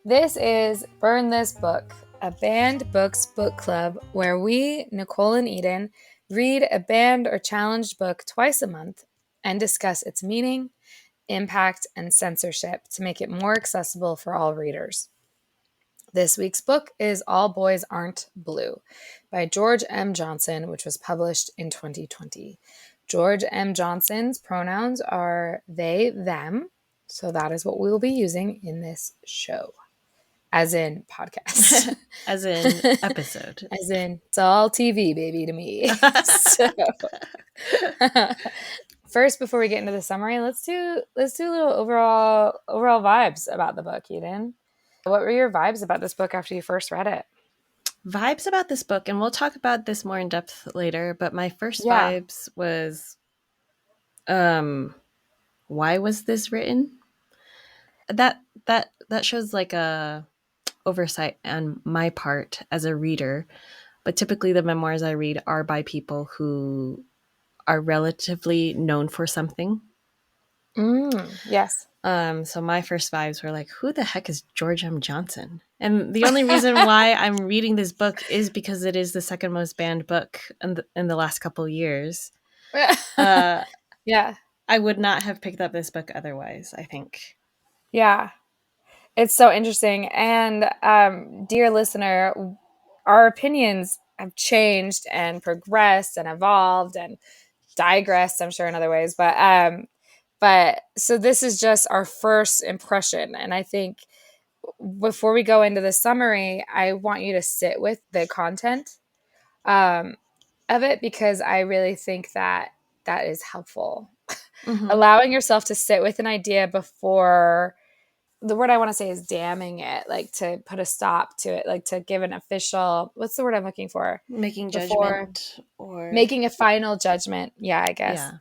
This is Burn This Book, a banned books book club where we, Nicole and Eden, read a banned or challenged book twice a month and discuss its meaning, impact, and censorship to make it more accessible for all readers. This week's book is All Boys Aren't Blue by George M. Johnson, which was published in 2020. George M. Johnson's pronouns are they, them, so that is what we will be using in this show. As in podcast. As in episode. As in, it's all TV, baby, to me. First, before we get into the summary, let's do a little overall vibes about the book, Eden. What were your vibes about this book after you first read it? Vibes about this book, and we'll talk about this more in depth later, but my first vibes was, why was this written? That shows like a oversight on my part as a reader, but typically the memoirs I read are by people who are relatively known for something. Yes. So my first vibes were like, who the heck is George M. Johnson? And the only reason why I'm reading this book is because it is the second most banned book in the last couple of years. Yeah. I would not have picked up this book otherwise, I think. Yeah. It's so interesting. And dear listener, our opinions have changed and progressed and evolved and digressed, I'm sure, in other ways. But so this is just our first impression. And I think before we go into the summary, I want you to sit with the content of it, because I really think that is helpful. Mm-hmm. Allowing yourself to sit with an idea before, the word I want to say is damning it, like to put a stop to it, like to give an official, what's the word I'm looking for? Making judgment or making a final judgment. Yeah, I guess. Yeah.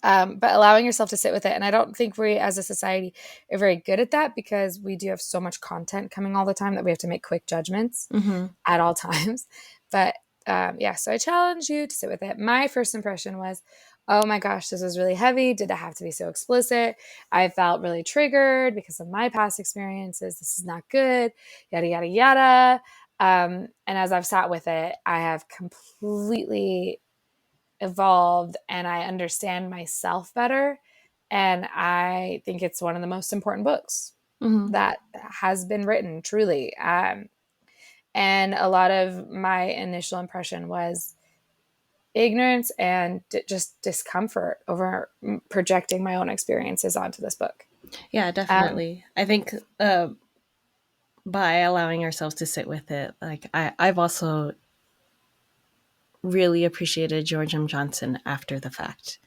But allowing yourself to sit with it. And I don't think we as a society are very good at that, because we do have so much content coming all the time that we have to make quick judgments at all times. But so I challenge you to sit with it. My first impression was, oh my gosh, this was really heavy. Did it have to be so explicit? I felt really triggered because of my past experiences. This is not good, yada, yada, yada. And as I've sat with it, I have completely evolved and I understand myself better. And I think it's one of the most important books that has been written, truly. And a lot of my initial impression was ignorance and just discomfort over projecting my own experiences onto this book. Yeah, definitely. I think by allowing ourselves to sit with it, like I've also really appreciated George M. Johnson after the fact,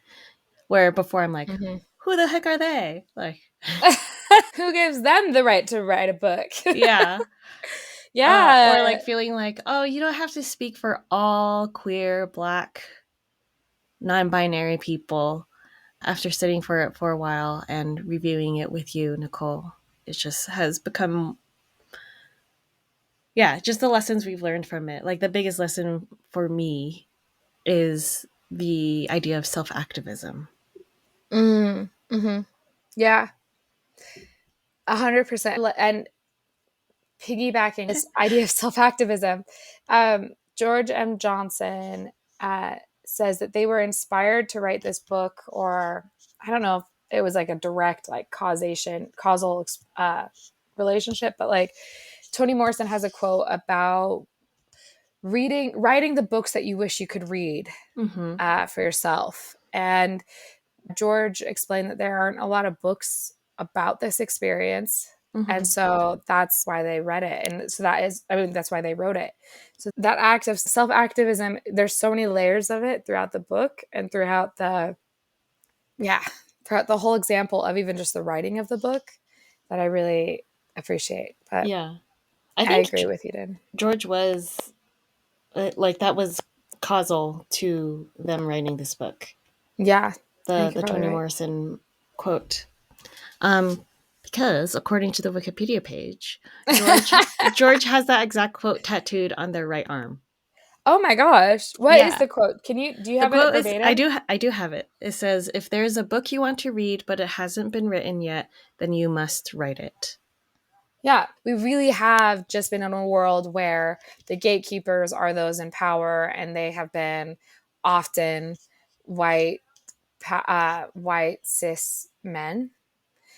where before I'm like, who the heck are they? Like, who gives them the right to write a book? Yeah. Yeah. Or like feeling like, oh, you don't have to speak for all queer, Black, non-binary people. After sitting for it for a while and reviewing it with you, Nicole, it just has become, just the lessons we've learned from it. Like the biggest lesson for me is the idea of self-activism. Yeah. 100%. And piggybacking this idea of self-activism, George M. Johnson says that they were inspired to write this book, or I don't know if it was like a direct like causal relationship, but like Toni Morrison has a quote about writing the books that you wish you could read for yourself. And George explained that there aren't a lot of books about this experience. And so that's why they read it. And so that's why they wrote it. So that act of self-activism, there's so many layers of it throughout the book and throughout the whole example of even just the writing of the book that I really appreciate. But yeah, I agree with you, Dan. George was like, that was causal to them writing this book. Yeah. The Toni Morrison quote. Because according to the Wikipedia page, George has that exact quote tattooed on their right arm. Oh my gosh. What is Yeah. the quote? Do you The have it quote is, verbatim? I do have it. It says, "If there is a book you want to read but it hasn't been written yet, then you must write it." Yeah, we really have just been in a world where the gatekeepers are those in power, and they have been often white, white cis men.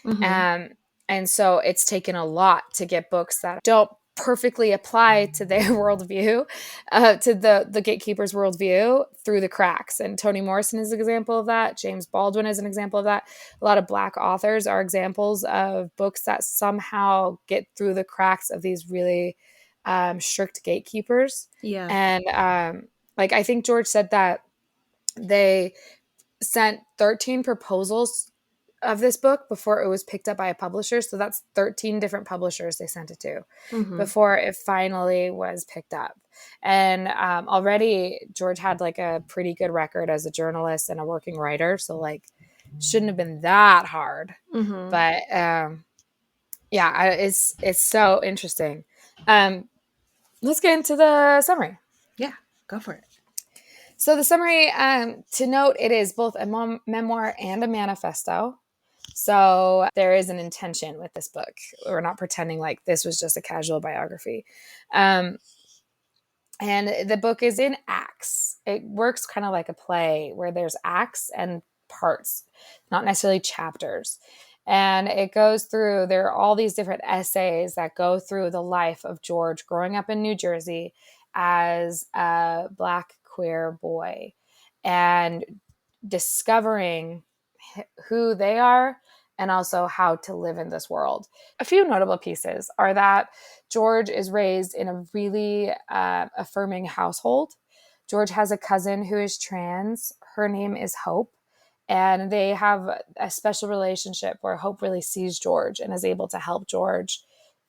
Mm-hmm. Um, and so it's taken a lot to get books that don't perfectly apply to their worldview, to the gatekeeper's worldview through the cracks. And Toni Morrison is an example of that. James Baldwin is an example of that. A lot of Black authors are examples of books that somehow get through the cracks of these really strict gatekeepers. Yeah. And like I think George said that they sent 13 proposals of this book before it was picked up by a publisher. So that's 13 different publishers they sent it to Mm-hmm. before it finally was picked up. And already George had like a pretty good record as a journalist and a working writer. So like shouldn't have been that hard. Mm-hmm. But yeah, it's so interesting. Um, let's get into the summary. Yeah. Go for it. So the summary, to note, it is both a memoir and a manifesto. So there is an intention with this book. We're not pretending like this was just a casual biography. Um, and the book is in acts. It works kind of like a play where there's acts and parts, not necessarily chapters. And it goes through, there are all these different essays that go through the life of George growing up in New Jersey as a Black queer boy and discovering who they are and also how to live in this world. A few notable pieces are that George is raised in a really affirming household. George has a cousin who is trans. Her name is Hope. And they have a special relationship where Hope really sees George and is able to help George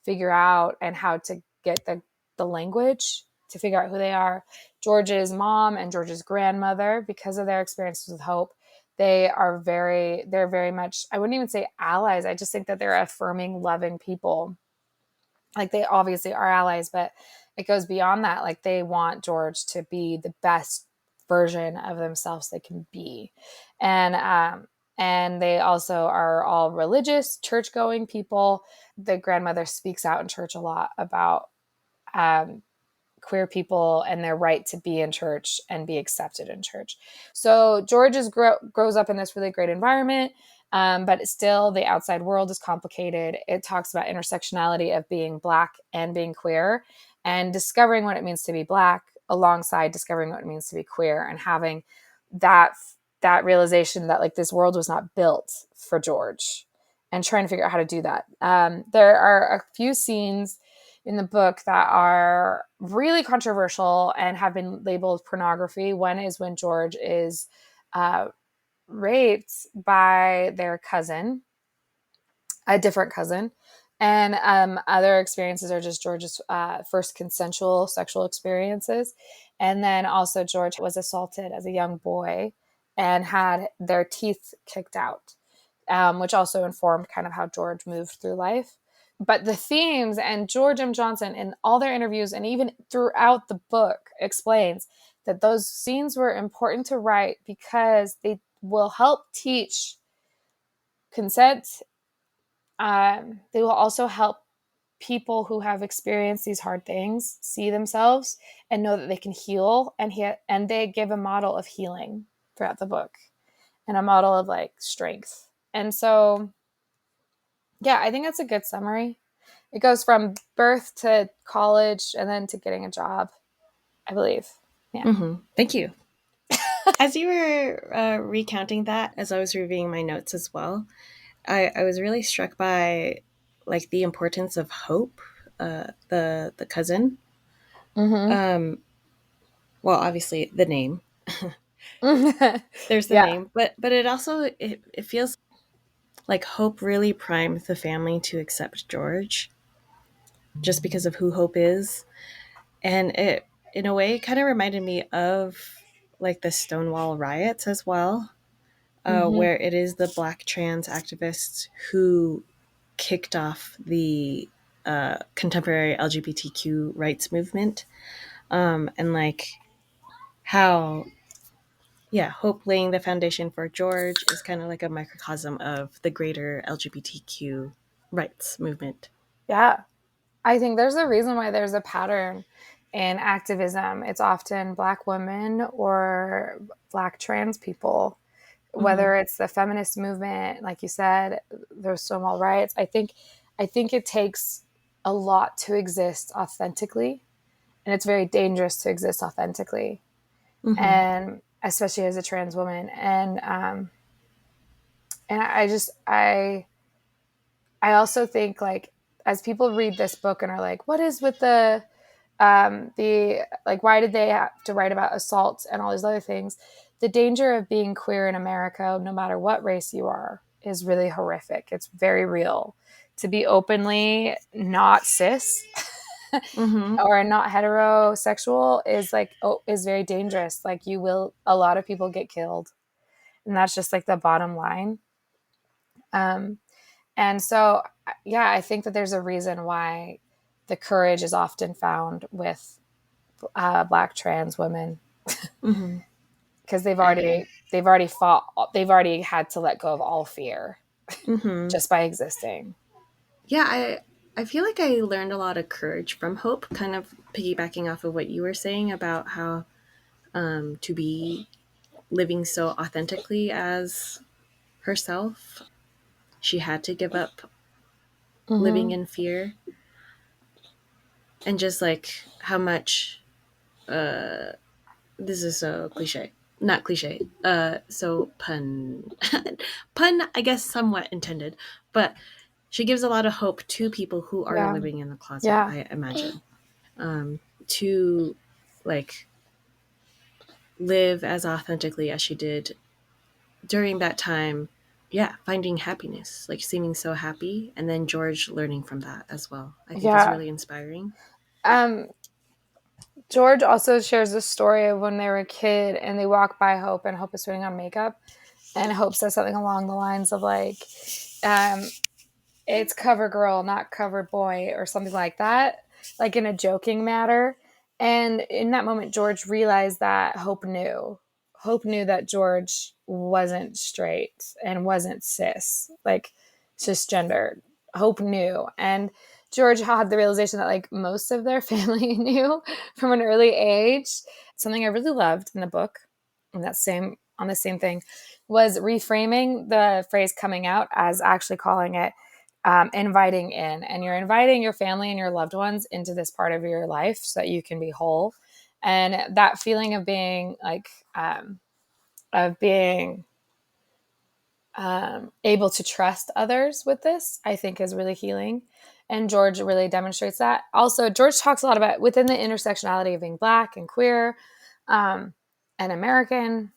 figure out and how to get the language to figure out who they are. George's mom and George's grandmother, because of their experiences with Hope, they're very much, I wouldn't even say allies. I just think that they're affirming, loving people. Like they obviously are allies, but it goes beyond that. Like they want George to be the best version of themselves they can be. And they also are all religious, church going people. The grandmother speaks out in church a lot about um, queer people and their right to be in church and be accepted in church. So George grows up in this really great environment, but still the outside world is complicated. It talks about intersectionality of being Black and being queer and discovering what it means to be Black alongside discovering what it means to be queer and having that that realization that like this world was not built for George and trying to figure out how to do that. There are a few scenes in the book that are really controversial and have been labeled pornography. One is when George is uh, raped by their cousin, a different cousin. And other experiences are just George's first consensual sexual experiences. And then also, George was assaulted as a young boy and had their teeth kicked out, which also informed kind of how George moved through life. But the themes, and George M. Johnson in all their interviews and even throughout the book explains that those scenes were important to write because they will help teach consent. They will also help people who have experienced these hard things see themselves and know that they can heal, and they give a model of healing throughout the book and a model of like strength. And so yeah, I think that's a good summary. It goes from birth to college and then to getting a job, I believe. Yeah. Mm-hmm. Thank you. As you were recounting that, as I was reviewing my notes as well, I was really struck by like the importance of Hope, the cousin. Mm-hmm. Well, obviously the name. There's the Yeah. name, but it also it feels like Hope really primed the family to accept George just because of who Hope is, and it in a way kind of reminded me of like the Stonewall riots as well, Mm-hmm. where it is the Black trans activists who kicked off the contemporary LGBTQ rights movement, and like how, yeah, Hope laying the foundation for George is kind of like a microcosm of the greater LGBTQ rights movement. Yeah. I think there's a reason why there's a pattern in activism. It's often Black women or Black trans people, Mm-hmm. whether it's the feminist movement, like you said, there's Stonewall riots. I think it takes a lot to exist authentically, and it's very dangerous to exist authentically, Mm-hmm. and especially as a trans woman. And I also think, like, as people read this book and are like, what is with the like, why did they have to write about assault and all these other things? The danger of being queer in America, no matter what race you are, is really horrific. It's very real. To be openly not cis Mm-hmm. or not heterosexual is like, oh, is very dangerous. Like, a lot of people get killed, and that's just like the bottom line. Um, and so, yeah, I think that there's a reason why the courage is often found with Black trans women, Mm-hmm. because And they've already fought, they've already had to let go of all fear mm-hmm. just by existing. Yeah, I feel like I learned a lot of courage from Hope, kind of piggybacking off of what you were saying about how to be living so authentically as herself, she had to give up living Mm-hmm. in fear, and just like how much this is so cliche, not cliche, so pun pun, I guess somewhat intended, but she gives a lot of hope to people who are Yeah, living in the closet, yeah, I imagine, to like live as authentically as she did during that time. Yeah, finding happiness, like seeming so happy, and then George learning from that as well, I think is yeah. really inspiring. Um, George also shares the story of when they were a kid and they walk by Hope, and Hope is putting on makeup, and Hope says something along the lines of like, um, it's cover girl, not cover boy, or something like that, like in a joking matter. And in that moment, George realized that Hope knew. Hope knew that George wasn't straight and wasn't cis, like cisgendered. Hope knew. And George had the realization that, like, most of their family knew from an early age. Something I really loved in the book, and that same on the same thing, was reframing the phrase coming out as actually calling it inviting in. And you're inviting your family and your loved ones into this part of your life so that you can be whole. And that feeling of being like, of being able to trust others with this, I think is really healing. And George really demonstrates that. Also, George talks a lot about within the intersectionality of being Black and queer, um, and American,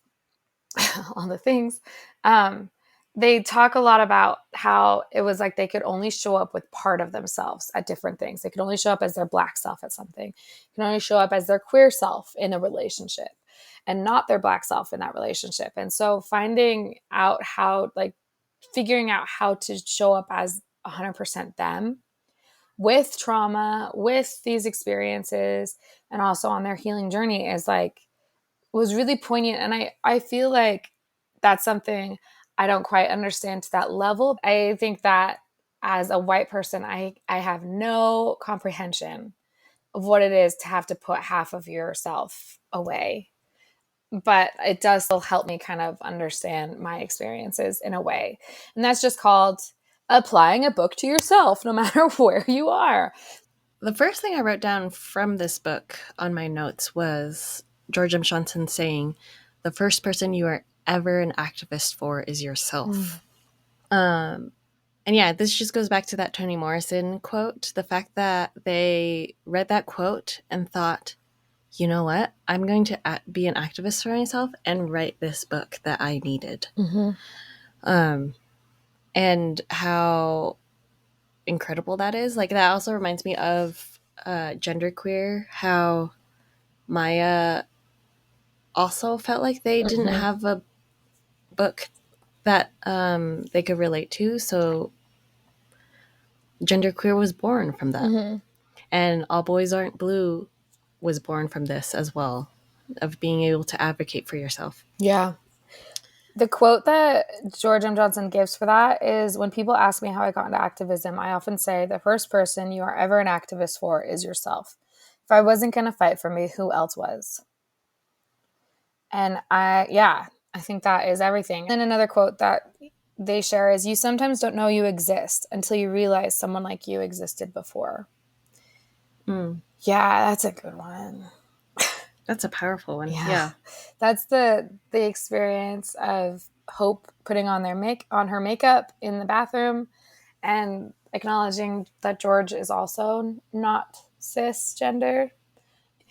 all the things. Um, they talk a lot about how it was like they could only show up with part of themselves at different things. They could only show up as their Black self at something. They can only show up as their queer self in a relationship, and not their Black self in that relationship. And so finding out how, like, figuring out how to show up as 100% them with trauma, with these experiences, and also on their healing journey is like, was really poignant. And I feel like that's something I don't quite understand to that level. I think that as a white person, I have no comprehension of what it is to have to put half of yourself away. But it does still help me kind of understand my experiences in a way. And that's just called applying a book to yourself, no matter where you are. The first thing I wrote down from this book on my notes was George M. Johnson saying, "The first person you are ever an activist for is Mm. yourself." Um, and yeah, this just goes back to that Toni Morrison quote. The fact that they read that quote and thought, you know what? I'm going to be an activist for myself and write this book that I needed. Mm-hmm. Um, and how incredible that is. Like, that also reminds me of Genderqueer, how Maya also felt like they didn't Mm-hmm. have a book that they could relate to. So Genderqueer was born from that. Mm-hmm. And All Boys Aren't Blue was born from this as well. of being able to advocate for yourself. Yeah. The quote that George M. Johnson gives for that is, when people ask me how I got into activism, I often say the first person you are ever an activist for is yourself. If I wasn't going to fight for me, who else was? And I think that is everything. And another quote that they share is, you sometimes don't know you exist until you realize someone like you existed before. Yeah, that's a good one. That's a powerful one. Yeah. That's the experience of Hope putting on her makeup in the bathroom and acknowledging that George is also not cisgender.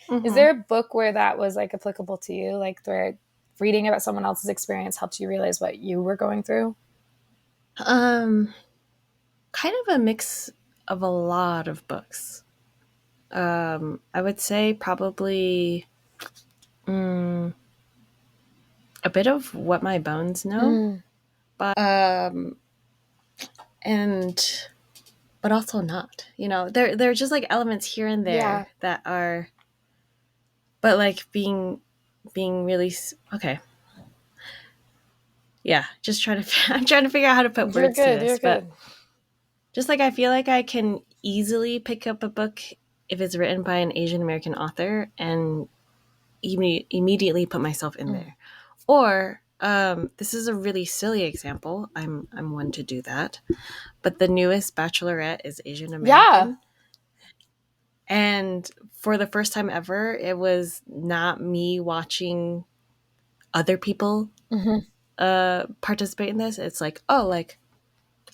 Mm-hmm. Is there a book where that was like applicable to you? Like where reading about someone else's experience helped you realize what you were going through? Kind of a mix of a lot of books. I would say probably a bit of What My Bones Know, but but also not. You know, there are just like elements here and there that are, but like being really okay. Yeah, I'm trying to figure out how to put words to this, but just like I feel like I can easily pick up a book if it's written by an Asian American author and immediately put myself in there. Or this is a really silly example. I'm one to do that, but the newest Bachelorette is Asian American. And for the first time ever, it was not me watching other people participate in this. It's like, oh, like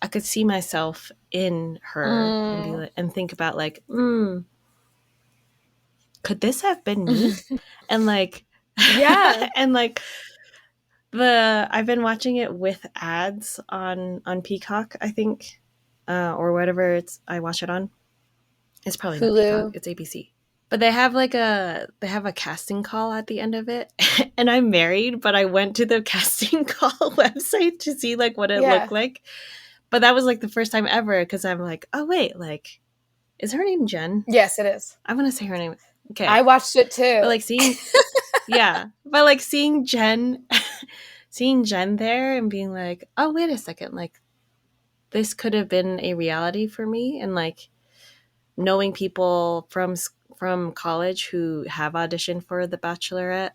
I could see myself in her and think about like, could this have been me? And like, and like I've been watching it with ads on Peacock, I think, or whatever I watch it on. It's probably not Peacock. It's ABC. But they have a casting call at the end of it. And I'm married, but I went to the casting call website to see like what it looked like. But that was like the first time ever, because I'm like, oh wait, like, is her name Jen? Yes, it is. I want to say her name. Okay, I watched it too. But like seeing, but like seeing Jen there and being like, oh wait a second, like this could have been a reality for me, and like knowing people from college who have auditioned for The Bachelorette,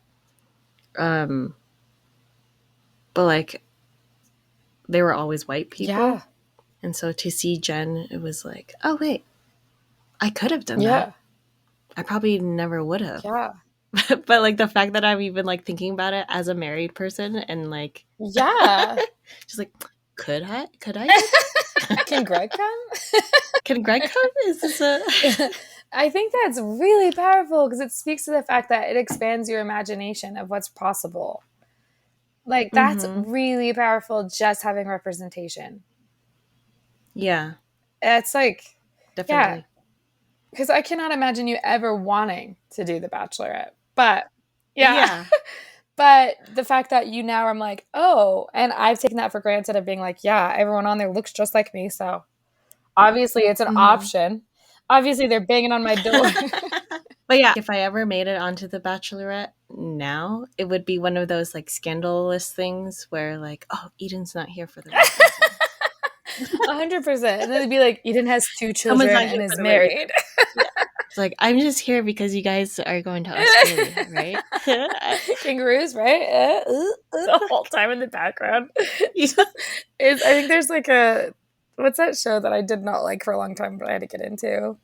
but like they were always white people, and so to see Jen, it was like, oh wait, I could have done that. I probably never would have. But like the fact that I'm even like thinking about it as a married person and like just like, could I Can Greg come? Can Greg come? Is this I think that's really powerful because it speaks to the fact that it expands your imagination of what's possible. Like that's really powerful, just having representation. Yeah. It's like, definitely. Because I cannot imagine you ever wanting to do The Bachelorette. But but the fact that you now, I'm like, oh, and I've taken that for granted of being like, yeah, everyone on there looks just like me. So obviously it's an option. Obviously they're banging on my door. But yeah, if I ever made it onto The Bachelorette now, it would be one of those like scandalous things where like, oh, Eden's not here for the right reason. 100%. And then it'd be like, Eden has 2 children and is married. It's like, I'm just here because you guys are going to Australia, right? Kangaroos, right? The whole time in the background. I think there's like what's that show that I did not like for a long time, but I had to get into?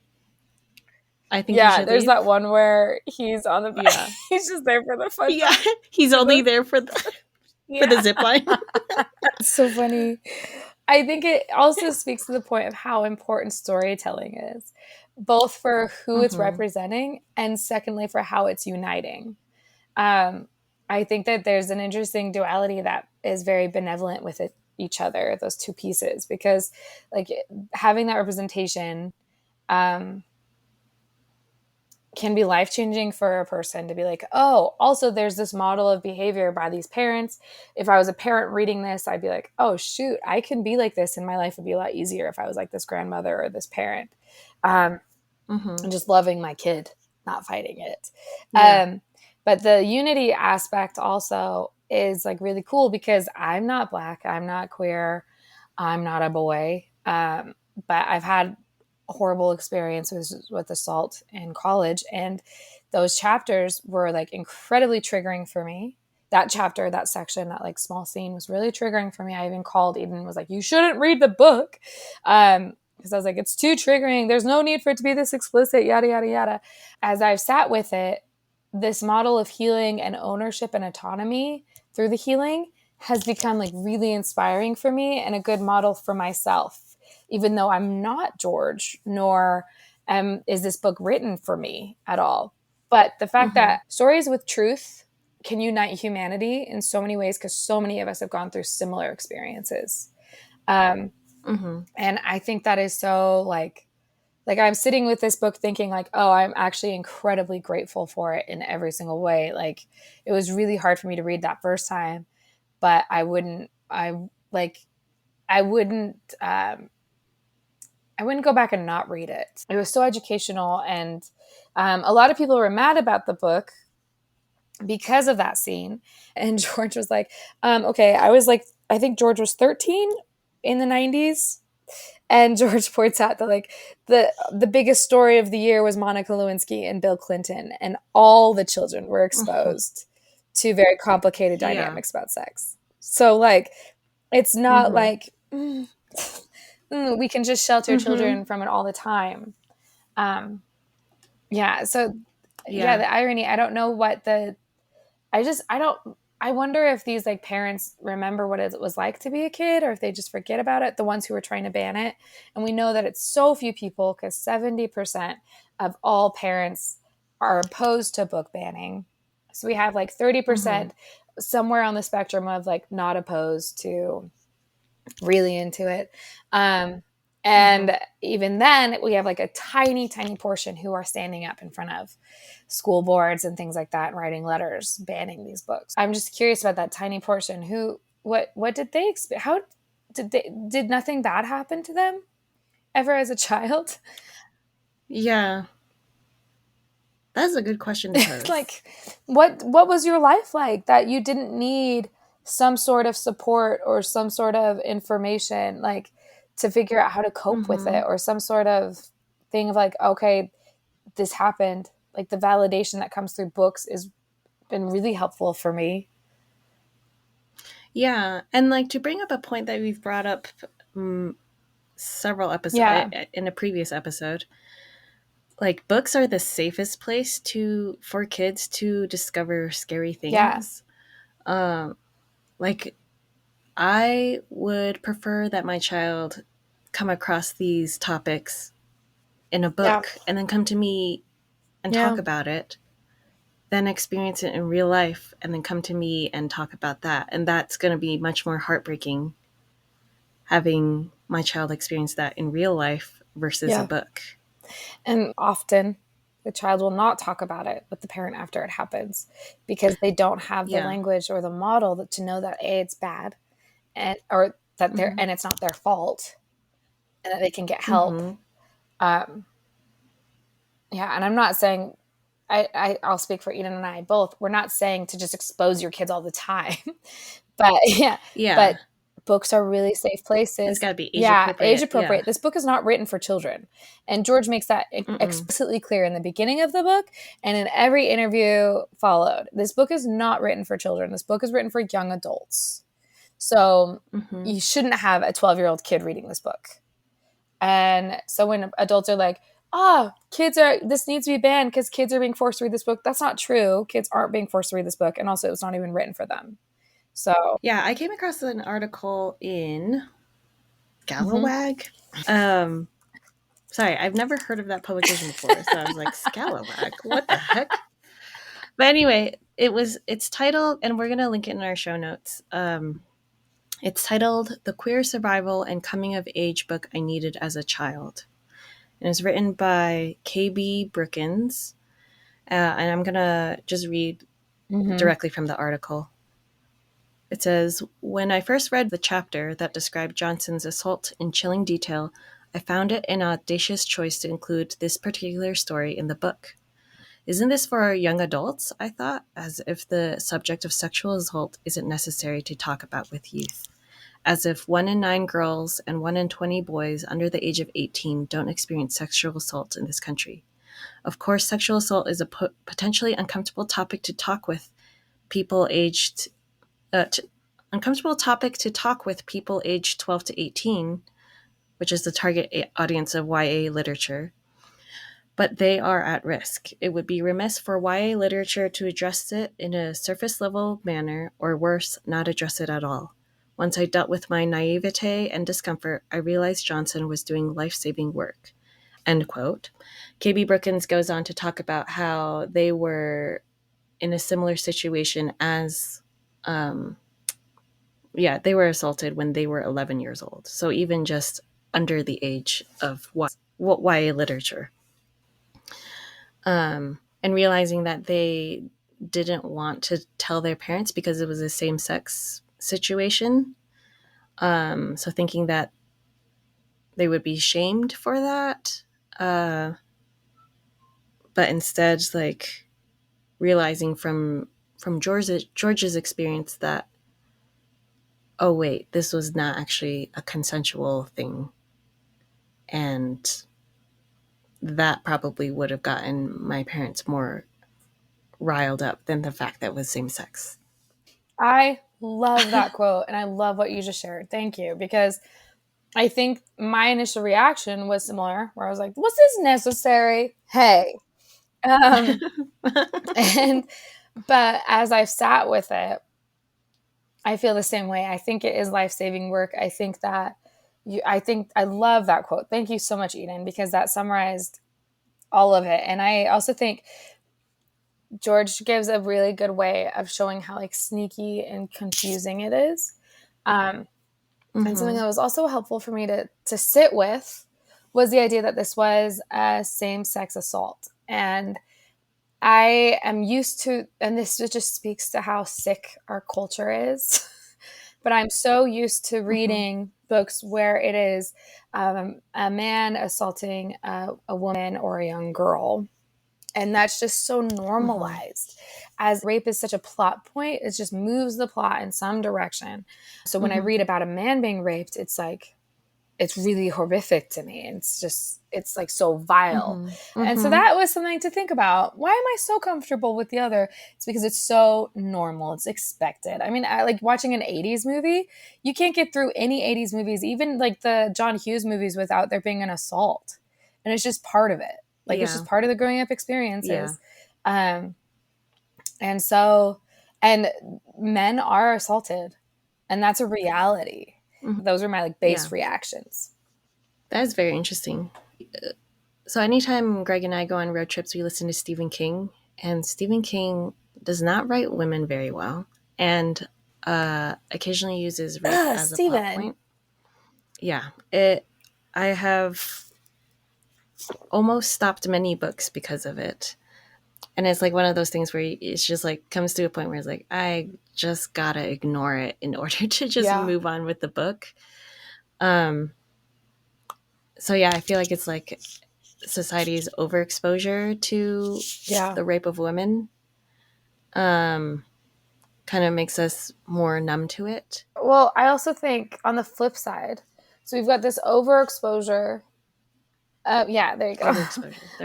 I think there's that one where he's on the he's just there for the fun. Yeah, he's only there for the zip line. It's so funny. I think it also speaks to the point of how important storytelling is, both for who it's representing and secondly for how it's uniting. I think that there's an interesting duality that is very benevolent with each other, those two pieces, because like having that representation can be life-changing for a person to be like, oh, also there's this model of behavior by these parents. If I was a parent reading this, I'd be like, oh shoot, I can be like this and my life would be a lot easier if I was like this grandmother or this parent. And just loving my kid, not fighting it. But the unity aspect also is like really cool because I'm not Black, I'm not queer, I'm not a boy. But I've had horrible experiences with assault in college, and those chapters were like incredibly triggering for me. That chapter, that section, that like small scene was really triggering for me. I even called Eden and was like, you shouldn't read the book. Because I was like, it's too triggering. There's no need for it to be this explicit, yada, yada, yada. As I've sat with it, this model of healing and ownership and autonomy through the healing has become like really inspiring for me and a good model for myself, even though I'm not George, nor is this book written for me at all. But the fact that stories with truth can unite humanity in so many ways, because so many of us have gone through similar experiences. And I think that is so like I'm sitting with this book thinking like, oh, I'm actually incredibly grateful for it in every single way. Like it was really hard for me to read that first time, but I wouldn't go back and not read it. It was so educational. And a lot of people were mad about the book because of that scene. And George was like, okay, I think George was 13 in the 90s. And George points out that like the biggest story of the year was Monica Lewinsky and Bill Clinton, and all the children were exposed to very complicated dynamics about sex. So like, it's not like we can just shelter children from it all the time. Yeah. So yeah, the irony. I don't know what I wonder if these like parents remember what it was like to be a kid, or if they just forget about it, the ones who were trying to ban it. And we know that it's so few people, because 70% of all parents are opposed to book banning. So we have like 30% somewhere on the spectrum of like not opposed to really into it. And even then, we have like a tiny, tiny portion who are standing up in front of school boards and things like that, and writing letters banning these books. I'm just curious about that tiny portion. What did they expect? How did nothing bad happen to them ever as a child? Yeah. That's a good question to pose. Like, what was your life like that you didn't need some sort of support or some sort of information, like to figure out how to cope with it, or some sort of thing of like, okay, this happened. Like the validation that comes through books has been really helpful for me. Yeah. And like to bring up a point that we've brought up several episodes in a previous episode, like books are the safest place for kids to discover scary things. Like I would prefer that my child come across these topics in a book and then come to me and talk about it, then experience it in real life and then come to me and talk about that. And that's going to be much more heartbreaking having my child experience that in real life versus a book. And often the child will not talk about it with the parent after it happens, because they don't have the language or the model to know that it's bad, and or that they're and it's not their fault, and that they can get help. And I'm not saying, I'll speak for Eden and I both. We're not saying to just expose your kids all the time, but but books are really safe places. It's got to be age appropriate. Age appropriate. This book is not written for children, and George makes that explicitly clear in the beginning of the book and in every interview followed. This book is not written for children. This book is written for young adults. So you shouldn't have a 12-year-old kid reading this book. And so when adults are like, this needs to be banned because kids are being forced to read this book, that's not true. Kids aren't being forced to read this book, and also it's not even written for them. So yeah, I came across an article in Scalawag. Sorry, I've never heard of that publication before, so I was like, Scalawag, what the heck? But anyway, it's titled, and we're gonna link it in our show notes. It's titled "The Queer Survival and Coming of Age Book I Needed as a Child," and it's written by KB Brookins. And I'm gonna just read directly from the article. It says, "When I first read the chapter that described Johnson's assault in chilling detail, I found it an audacious choice to include this particular story in the book. Isn't this for young adults? I thought, as if the subject of sexual assault isn't necessary to talk about with youth. As if 1 in 9 girls and 1 in 20 boys under the age of 18 don't experience sexual assault in this country. Of course, sexual assault is a potentially uncomfortable topic to talk with people aged uncomfortable topic to talk with people aged 12 to 18, which is the target audience of YA literature. But they are at risk. It would be remiss for YA literature to address it in a surface level manner, or worse, not address it at all. Once I dealt with my naivete and discomfort, I realized Johnson was doing life-saving work. End quote. KB Brookins goes on to talk about how they were in a similar situation as, they were assaulted when they were 11 years old. So even just under the age of YA literature. And realizing that they didn't want to tell their parents because it was a same-sex situation. So thinking that they would be shamed for that. But instead, like, realizing from George's experience that, oh wait, this was not actually a consensual thing, and that probably would have gotten my parents more riled up than the fact that it was same sex. I love that quote, and I love what you just shared. Thank you, because I think my initial reaction was similar, where I was like, "Was this necessary? Hey." But as I've sat with it, I feel the same way. I think it is life-saving work. I think I love that quote. Thank you so much, Eden, because that summarized all of it. And I also think George gives a really good way of showing how like sneaky and confusing it is. And something that was also helpful for me to sit with was the idea that this was a same-sex assault. And I am used to, and this just speaks to how sick our culture is, but I'm so used to reading books where it is a man assaulting a woman or a young girl. And that's just so normalized. As rape is such a plot point, it just moves the plot in some direction. So when I read about a man being raped, it's like, it's really horrific to me. It's like so vile. And so that was something to think about. Why am I so comfortable with the other? It's because it's so normal. It's expected. I mean, I like watching an 80s movie. You can't get through any 80s movies, even like the John Hughes movies, without there being an assault. And it's just part of it. Like, it's just part of the growing up experiences. And men are assaulted, and that's a reality. Those are my like base reactions. That is very interesting. So anytime Greg and I go on road trips, we listen to Stephen King, and Stephen King does not write women very well, and occasionally uses rape as a plot point. Yeah, I have almost stopped many books because of it. And it's like one of those things where it's just like comes to a point where it's like, I just gotta ignore it in order to just move on with the book. So yeah, I feel like it's like society's overexposure to the rape of women kind of makes us more numb to it. Well, I also think on the flip side, so we've got this overexposure. There you go.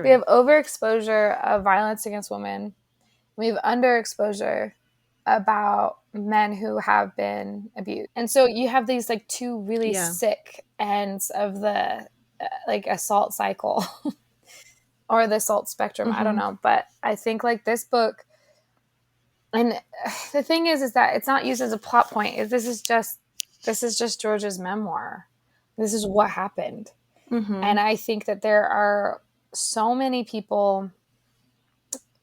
We have overexposure of violence against women. We have underexposure about men who have been abused. And so you have these like two really sick ends of the like assault cycle or the assault spectrum. I don't know. But I think like this book, and the thing is that it's not used as a plot point. This is just George's memoir. This is what happened. And I think that there are so many people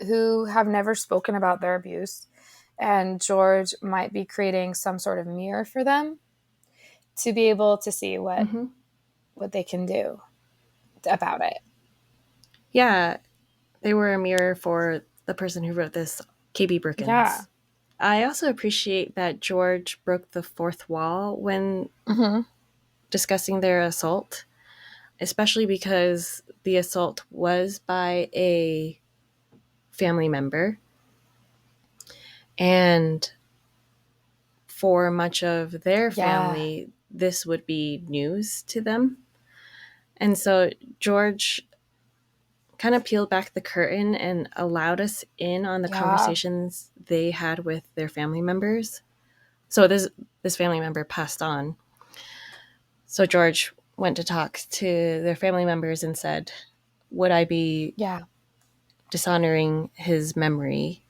who have never spoken about their abuse, and George might be creating some sort of mirror for them to be able to see what they can do about it. Yeah, they were a mirror for the person who wrote this, KB Brookins. Yeah. I also appreciate that George broke the fourth wall when discussing their assault, especially because the assault was by a family member. And for much of their family, this would be news to them. And so George kind of peeled back the curtain and allowed us in on the conversations they had with their family members. So this family member passed on. So George went to talk to their family members and said, would I be dishonoring his memory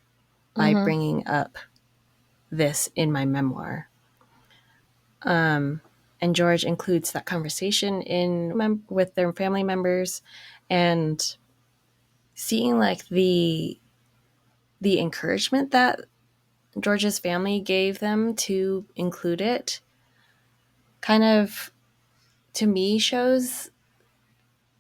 by bringing up this in my memoir? And George includes that conversation with their family members, and seeing like the encouragement that George's family gave them to include it kind of, to me, shows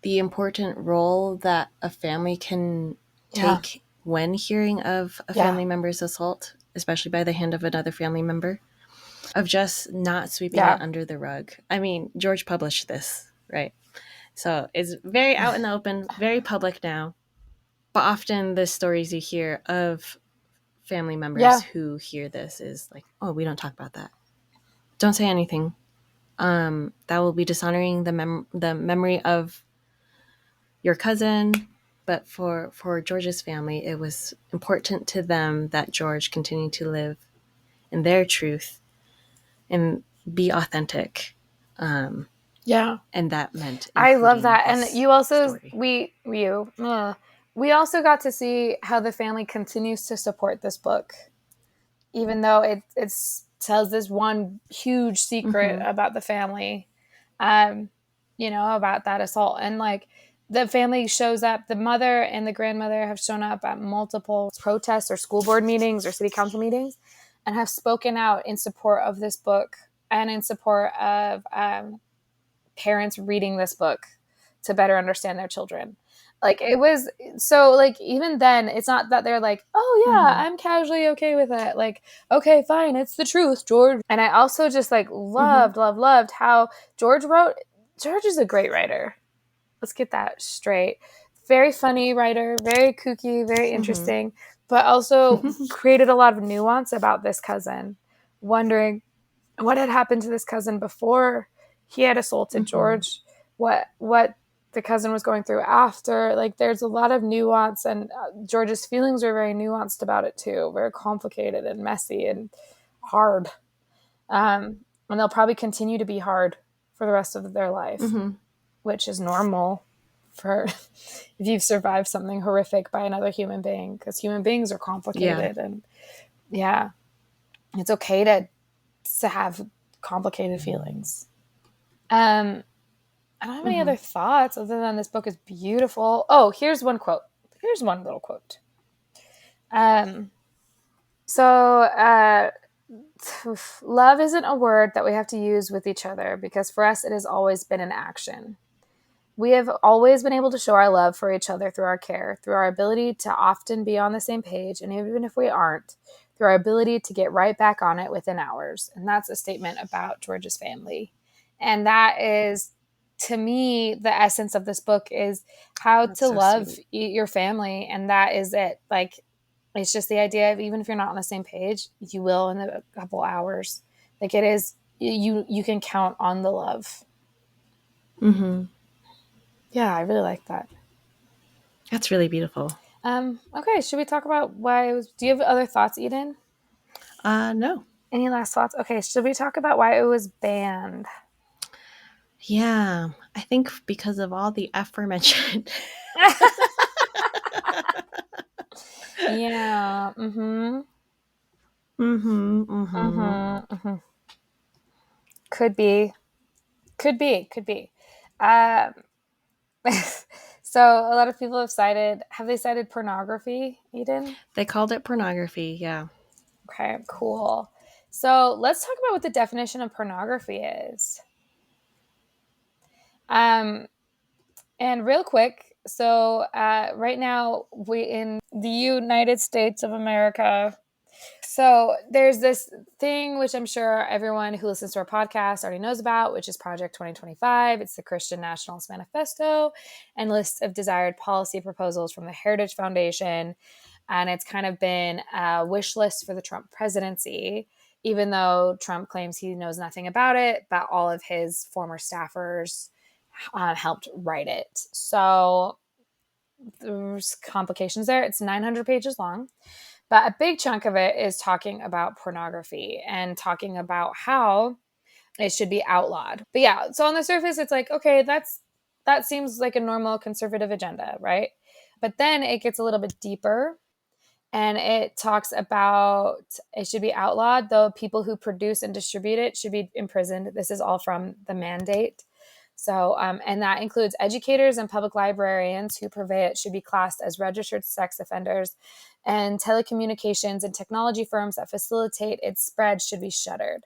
the important role that a family can take when hearing of a family member's assault, especially by the hand of another family member, of just not sweeping it under the rug. I mean, George published this, right? So it's very out in the open, very public now. But often the stories you hear of family members who hear this is like, oh, we don't talk about that. Don't say anything. That will be dishonoring the memory of your cousin. But for George's family, it was important to them that George continued to live in their truth and be authentic. And that meant I love that. And you also story. we also got to see how the family continues to support this book, even though it tells this one huge secret about the family, about that assault. And like the family shows up, the mother and the grandmother have shown up at multiple protests or school board meetings or city council meetings and have spoken out in support of this book and in support of parents reading this book to better understand their children. Like it was, so like even then it's not that they're like, oh yeah, I'm casually okay with it, like, okay, fine, it's the truth, George. And I also just like loved how George is a great writer. Let's get that straight. Very funny writer, very kooky, very interesting, but also created a lot of nuance about this cousin, wondering what had happened to this cousin before he had assaulted George, what the cousin was going through after. Like there's a lot of nuance, and George's feelings are very nuanced about it too, very complicated and messy and hard. And they'll probably continue to be hard for the rest of their life, which is normal for if you've survived something horrific by another human being, because human beings are complicated. And it's okay to have complicated feelings. I don't have any other thoughts other than this book is beautiful. Oh, here's one quote. Here's one little quote. Love isn't a word that we have to use with each other, because for us it has always been an action. We have always been able to show our love for each other through our care, through our ability to often be on the same page, and even if we aren't, through our ability to get right back on it within hours. And that's a statement about George's family. And that is, to me, the essence of this book is how to love your family. And that is it. Like, it's just the idea of, even if you're not on the same page, you will in a couple hours. Like it is, you can count on the love. Yeah, I really like that. That's really beautiful. Okay, should we talk about why it was... Do you have other thoughts, Eden? No. Any last thoughts? Okay, should we talk about why it was banned? Yeah, I think because of all the aforementioned. Yeah. Could be. So a lot of people have they cited pornography, Eden? They called it pornography, yeah. Okay, cool. So let's talk about what the definition of pornography is. And real quick, so right now we in the United States of America. So there's this thing which I'm sure everyone who listens to our podcast already knows about, which is Project 2025. It's the Christian Nationalist Manifesto and list of desired policy proposals from the Heritage Foundation. And it's kind of been a wish list for the Trump presidency, even though Trump claims he knows nothing about it, but all of his former staffers helped write it. So there's complications there. It's 900 pages long, but a big chunk of it is talking about pornography and talking about how it should be outlawed. But yeah, so on the surface, it's like, okay, that seems like a normal conservative agenda, right? But then it gets a little bit deeper, and it talks about it should be outlawed, though people who produce and distribute it should be imprisoned. This is all from the mandate. So, and that includes educators and public librarians who purvey it should be classed as registered sex offenders, and telecommunications and technology firms that facilitate its spread should be shuttered.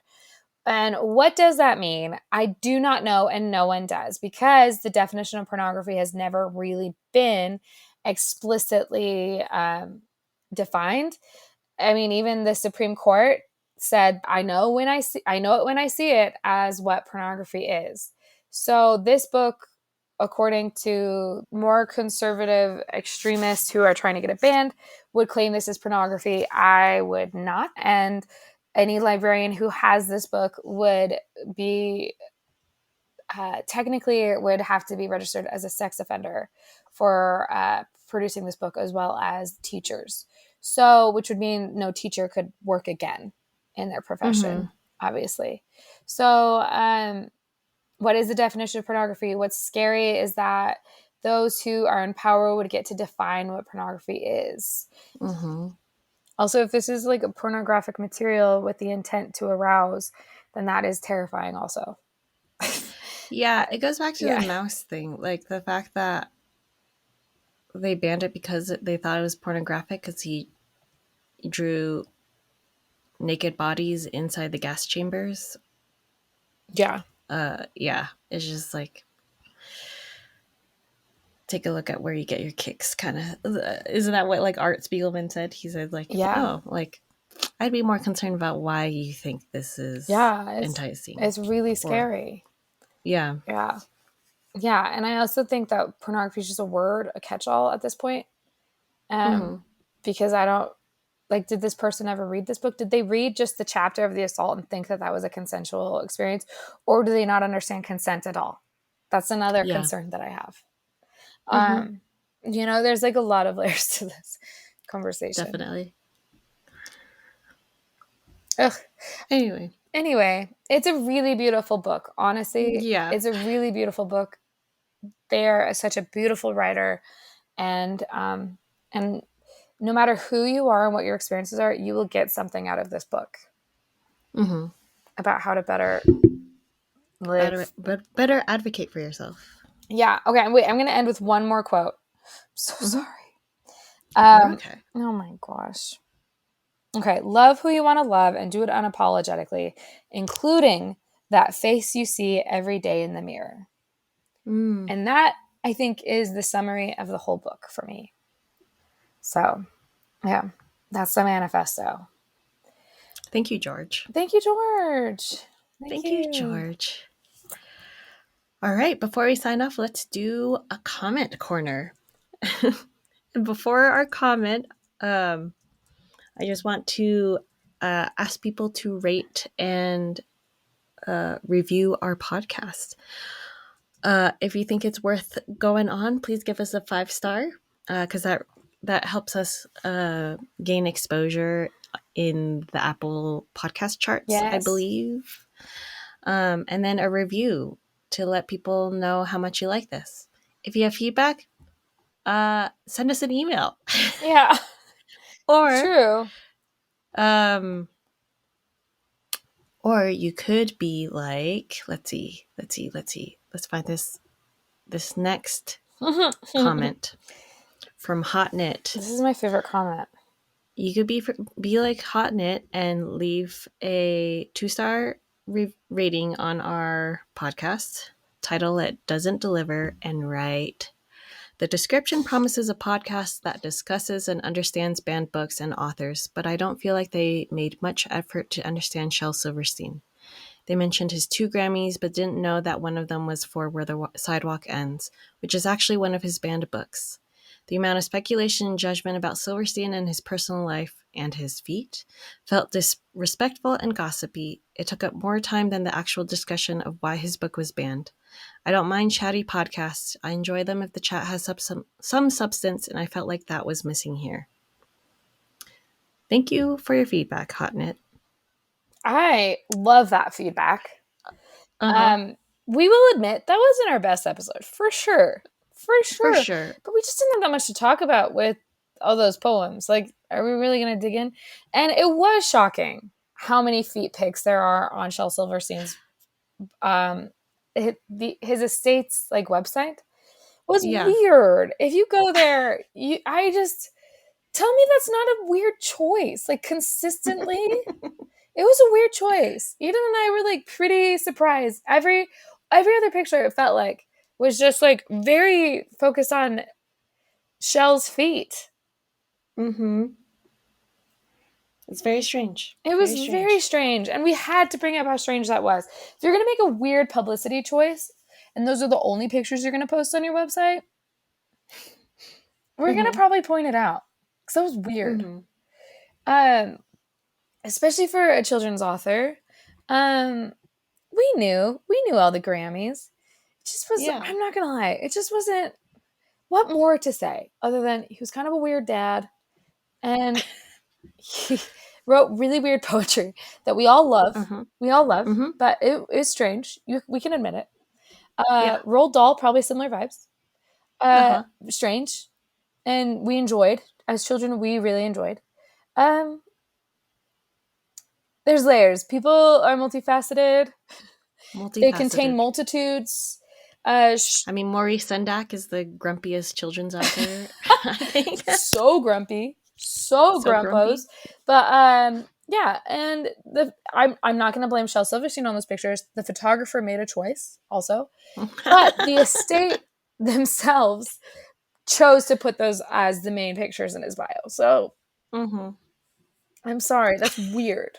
And what does that mean? I do not know, and no one does, because the definition of pornography has never really been explicitly defined. I mean, even the Supreme Court said, I know it when I see it as what pornography is. So this book, according to more conservative extremists who are trying to get it banned, would claim this is pornography. I would not. And any librarian who has this book would be technically would have to be registered as a sex offender for producing this book, as well as teachers. So, which would mean no teacher could work again in their profession, obviously. So, what is the definition of pornography? What's scary is that those who are in power would get to define what pornography is. Also, if this is like a pornographic material with the intent to arouse, then that is terrifying also. Yeah, it goes back to the mouse thing. Like the fact that they banned it because they thought it was pornographic because he drew naked bodies inside the gas chambers. Yeah. Yeah, it's just like, take a look at where you get your kicks, kind of. Isn't that what like Art Spiegelman said? He said like, oh, like I'd be more concerned about why you think this is enticing. It's really scary. Yeah. And I also think that pornography is just a word, a catch-all at this point. Because I don't, like, did this person ever read this book? Did they read just the chapter of the assault and think that that was a consensual experience? Or do they not understand consent at all? That's another concern that I have. You know, there's like a lot of layers to this conversation. Definitely. Ugh. Anyway, it's a really beautiful book. Honestly, it's a really beautiful book. They're such a beautiful writer, and no matter who you are and what your experiences are, you will get something out of this book about how to better live, better advocate for yourself. Yeah. Okay. Wait, I'm going to end with one more quote. I'm so sorry. Okay. Oh my gosh. Okay. Love who you want to love and do it unapologetically, including that face you see every day in the mirror. And that, I think, is the summary of the whole book for me. So, yeah, that's the manifesto. Thank you, George. Thank you, George. Thank you, George. All right, before we sign off, let's do a comment corner. And before our comment, I just want to ask people to rate and review our podcast. If you think it's worth going on, please give us a 5-star because that helps us gain exposure in the Apple podcast charts, I believe. And then a review to let people know how much you like this. If you have feedback, send us an email. Yeah. Or true. Or you could be like, let's find this next comment from Hotnit. This is my favorite comment. You could be like Hotnit and leave a 2-star rating on our podcast. Title it Doesn't Deliver and write, the description promises a podcast that discusses and understands banned books and authors, but I don't feel like they made much effort to understand Shel Silverstein. They mentioned his 2 Grammys, but didn't know that one of them was for Where the Sidewalk Ends, which is actually one of his banned books. The amount of speculation and judgment about Silverstein and his personal life and his feet felt disrespectful and gossipy. It took up more time than the actual discussion of why his book was banned. I don't mind chatty podcasts. I enjoy them if the chat has some substance, and I felt like that was missing here. Thank you for your feedback, Hotnit. I love that feedback. We will admit that wasn't our best episode, for sure. For sure. But we just didn't have that much to talk about with all those poems. Like, are we really going to dig in? And it was shocking how many feet pics there are on Shel Silverstein's his estate's like website was weird. If you go there, tell me that's not a weird choice. Like, consistently, it was a weird choice. Eden and I were like pretty surprised. Every other picture, it felt like, was just like very focused on Shel's feet. It's very strange. It was very strange. And we had to bring up how strange that was. If you're going to make a weird publicity choice, and those are the only pictures you're going to post on your website, we're going to probably point it out. Because that was weird. Especially for a children's author. We knew all the Grammys. It just was, I'm not going to lie, it just wasn't, what more to say other than he was kind of a weird dad and he wrote really weird poetry that we all love. We all love, but it is strange. We can admit it. Roald Dahl, probably similar vibes. Strange. And we enjoyed. As children, we really enjoyed. There's layers. People are multifaceted. They contain multitudes. Maurice Sendak is the grumpiest children's author, I think. So grumpy. So grumpos. But and I'm not gonna blame Shel Silverstein on those pictures. The photographer made a choice also. But the estate themselves chose to put those as the main pictures in his bio. So I'm sorry, that's weird.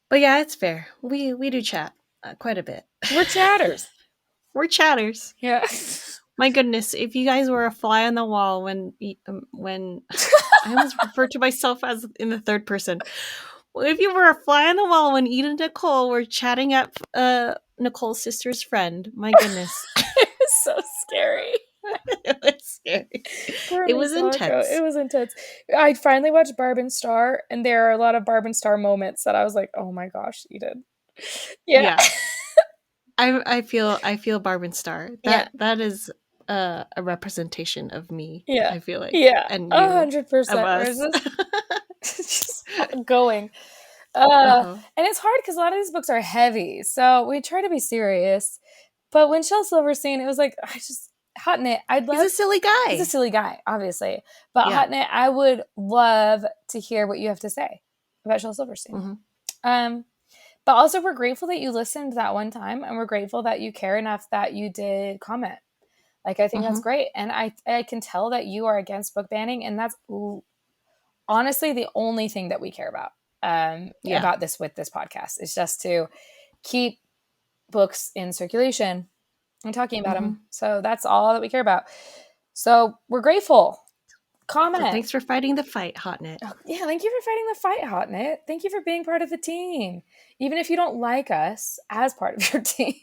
But yeah, it's fair. We do chat quite a bit. We're chatters. We're chatters. Yeah. My goodness, if you guys were a fly on the wall when I almost refer to myself as in the third person. If you were a fly on the wall when Eden and Nicole were chatting up Nicole's sister's friend, my goodness. It was so scary. It was scary. It was intense. It was intense. I finally watched Barb and Star, and there are a lot of Barb and Star moments that I was like, oh my gosh, Eden. Yeah. I feel Barb and Star. That is a representation of me. Yeah. I feel like. Yeah. And 100%. Just going. And it's hard because a lot of these books are heavy. So we try to be serious. But when Shel Silverstein, it was like, Hotnit, he's a silly guy. He's a silly guy, obviously. But Hotnit, I would love to hear what you have to say about Shel Silverstein. But also, we're grateful that you listened that one time, and we're grateful that you care enough that you did comment. Like, I think that's great. And I can tell that you are against book banning, and that's honestly the only thing that we care about about this with this podcast. Is just to keep books in circulation and talking about them. So that's all that we care about. So we're grateful. Comment. So thanks for fighting the fight, Hotnit. Oh, yeah, thank you for fighting the fight, Hotnit. Thank you for being part of the team. Even if you don't like us as part of your team,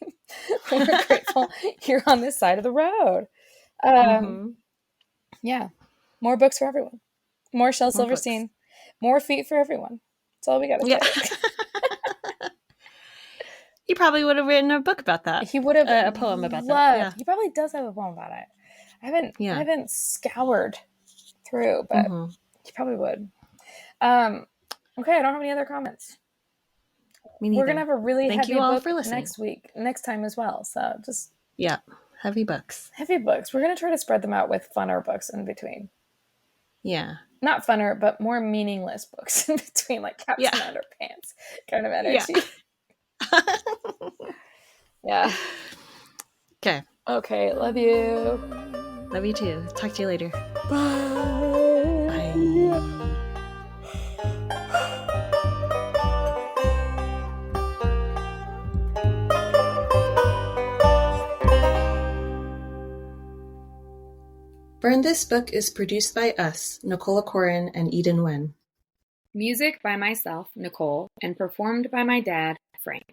we're grateful you're on this side of the road. Yeah. More books for everyone. More Shel Silverstein. More feet for everyone. That's all we got to say. He probably would have written a book about that. He would have a poem about that. Yeah. He probably does have a poem about it. I haven't scoured through, but he probably would. Okay, I don't have any other comments. Me neither. We're gonna have a really heavy book for listening. next time as well. So just heavy books. Heavy books. We're gonna try to spread them out with funner books in between. Yeah. Not funner, but more meaningless books in between, like Captain Underpants kind of energy. Yeah. Okay. Okay. Love you. Love you too. Talk to you later. Bye. Bye. Burn This Book is produced by us, Nicola Corin and Eden Wen. Music by myself, Nicole, and performed by my dad, Frank.